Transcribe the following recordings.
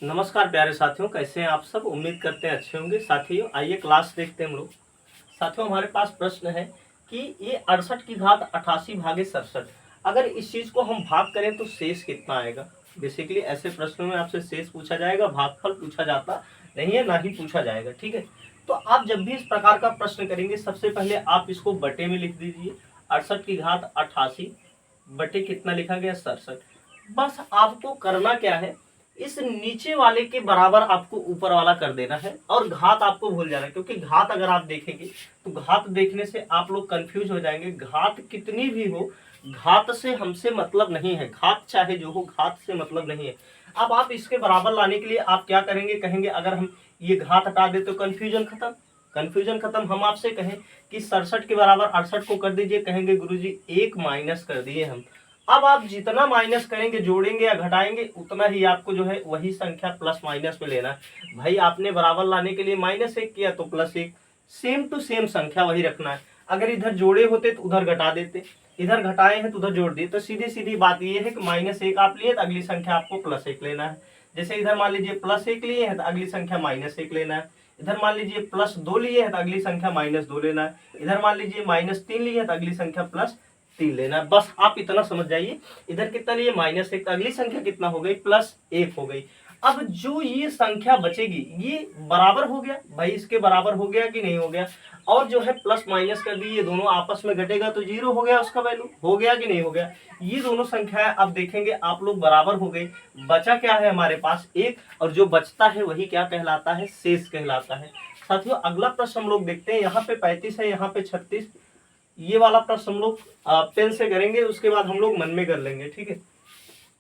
नमस्कार प्यारे साथियों, कैसे हैं आप सब। उम्मीद करते हैं अच्छे होंगे। साथियों आइए क्लास देखते हैं हम लोग। साथियों हमारे पास प्रश्न है कि ये 68 की घात 88 भागे 67, अगर इस चीज को हम भाग करें तो शेष कितना आएगा। बेसिकली ऐसे प्रश्नों में आपसे शेष पूछा जाएगा, भागफल पूछा जाता नहीं है, ना ही पूछा जाएगा। ठीक है, तो आप जब भी इस प्रकार का प्रश्न करेंगे सबसे पहले आप इसको बटे में लिख दीजिए। 68 की घात 88 बटे कितना लिखा गया 67। बस आपको करना क्या है, इस नीचे वाले के बराबर आपको ऊपर वाला कर देना है और घात आपको भूल जाना है, क्योंकि घात अगर आप देखेंगे तो घात देखने से आप लोग कंफ्यूज हो जाएंगे। घात कितनी भी हो, घात से हमसे मतलब नहीं है, घात चाहे जो हो घात से मतलब नहीं है। अब आप इसके बराबर लाने के लिए आप क्या करेंगे, कहेंगे अगर हम ये घात हटा दे तो कंफ्यूजन खत्म। कंफ्यूजन खत्म। हम आपसे कहें कि 67 के बराबर 68 को कर दीजिए, कहेंगे गुरुजी 1 माइनस कर दिए हम। अब आप जितना माइनस करेंगे, जोड़ेंगे या घटाएंगे, उतना ही आपको जो है वही संख्या प्लस माइनस में लेना है। भाई आपने बराबर लाने के लिए -1 किया तो +1, सेम टू सेम संख्या वही रखना है। अगर इधर जोड़े होते तो उधर घटा देते, इधर घटाए हैं तो उधर जोड़ दिए। तो सीधी सीधी बात ये है कि -1 आप लिए तो अगली संख्या आपको +1 लेना है। जैसे इधर मान लीजिए +1 लिए हैं तो अगली संख्या -1 लेना है। इधर मान लीजिए +2 लिए हैं तो अगली संख्या -2 लेना है। इधर मान लीजिए -3 लिए हैं तो अगली संख्या +3 लेना है। बस आप इतना समझ जाइए। इधर कितना लिए -1, तो अगली संख्या कितना हो गई +1 हो गई। अब जो ये संख्या बचेगी ये बराबर हो गया, भाई इसके बराबर हो गया कि नहीं हो गया। और जो है प्लस माइनस कर दी, ये दोनों आपस में घटेगा तो 0 हो गया, उसका वैल्यू हो गया कि नहीं हो गया। ये दोनों संख्याएं अब देखेंगे आप लोग बराबर हो गई। बचा क्या है हमारे पास 1, और जो बचता है वही क्या कहलाता है, शेष कहलाता है। साथियों अगला प्रश्न हम लोग देखते हैं। यहाँ पे 35 है, यहाँ पे 36। ये वाला प्रश्न हम लोग पेन से करेंगे, उसके बाद हम लोग मन में कर लेंगे। ठीक है,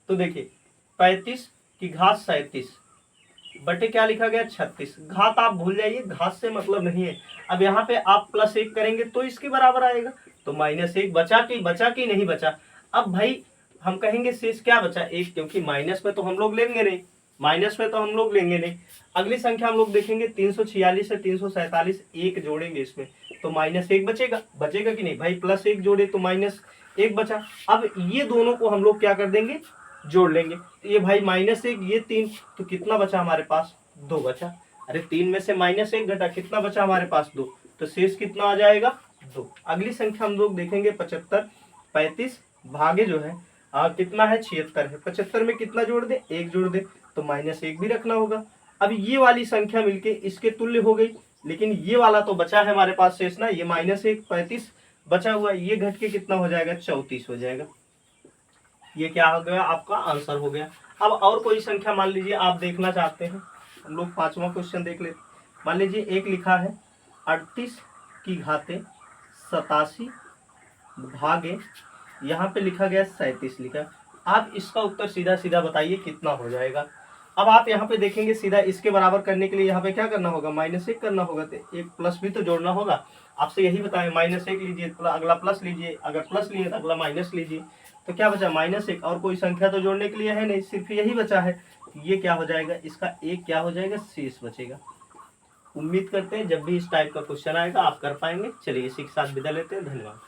तो देखिए 35 की घात 37 बटे क्या लिखा गया 36। घात आप भूल जाइए, घात से मतलब नहीं है। अब यहाँ पे आप +1 करेंगे तो इसके बराबर आएगा, तो -1 बचा कि नहीं बचा। अब भाई हम कहेंगे शेष क्या बचा 1, क्योंकि माइनस में तो हम लोग लेंगे नहीं, अगली संख्या हम लोग देखेंगे 346 से 347, 1 जोड़ेंगे इसमें तो -1 बचेगा कि नहीं। भाई +1 जोड़े तो -1 बचा। अब ये दोनों को हम लोग क्या कर देंगे, जोड़ लेंगे। ये भाई -1 ये 3, तो कितना बचा हमारे पास 2 बचा। अरे 3 में से -1 घटा, कितना बचा हमारे पास 2, तो शेष कितना आ जाएगा 2। अगली संख्या हम लोग देखेंगे 75। 35 भागे जो है कितना है 76 है। 75 में कितना जोड़ दे, 1 जोड़ दे, तो -1 भी रखना होगा। अब ये वाली संख्या मिलके इसके तुल्य हो गई, लेकिन ये वाला तो बचा है हमारे पास शेष ना, ये -1 35 बचा हुआ, ये घट के कितना हो जाएगा 34 हो जाएगा। ये क्या हो गया, आपका आंसर हो गया। अब और कोई संख्या मान लीजिए आप देखना चाहते हैं, हम लोग 5वां क्वेश्चन देख लेते। मान लीजिए एक लिखा है 38 की घाते 87 भागे, यहाँ पे लिखा गया 37 लिखा। आप इसका उत्तर सीधा सीधा बताइए कितना हो जाएगा। अब आप यहाँ पे देखेंगे सीधा इसके बराबर करने के लिए यहाँ पे क्या करना होगा, -1 करना होगा, तो एक प्लस भी तो जोड़ना होगा। आपसे यही बताएं, -1 लीजिए तो अगला प्लस लीजिए, अगर प्लस लिए तो अगला माइनस लीजिए। तो क्या बचा -1, और कोई संख्या तो जोड़ने के लिए है नहीं, सिर्फ यही बचा है। ये क्या हो जाएगा, इसका एक क्या हो जाएगा, शेष बचेगा। उम्मीद करते हैं जब भी इस टाइप का क्वेश्चन आएगा आप कर पाएंगे। चलिए इसी के साथ विदा लेते हैं, धन्यवाद।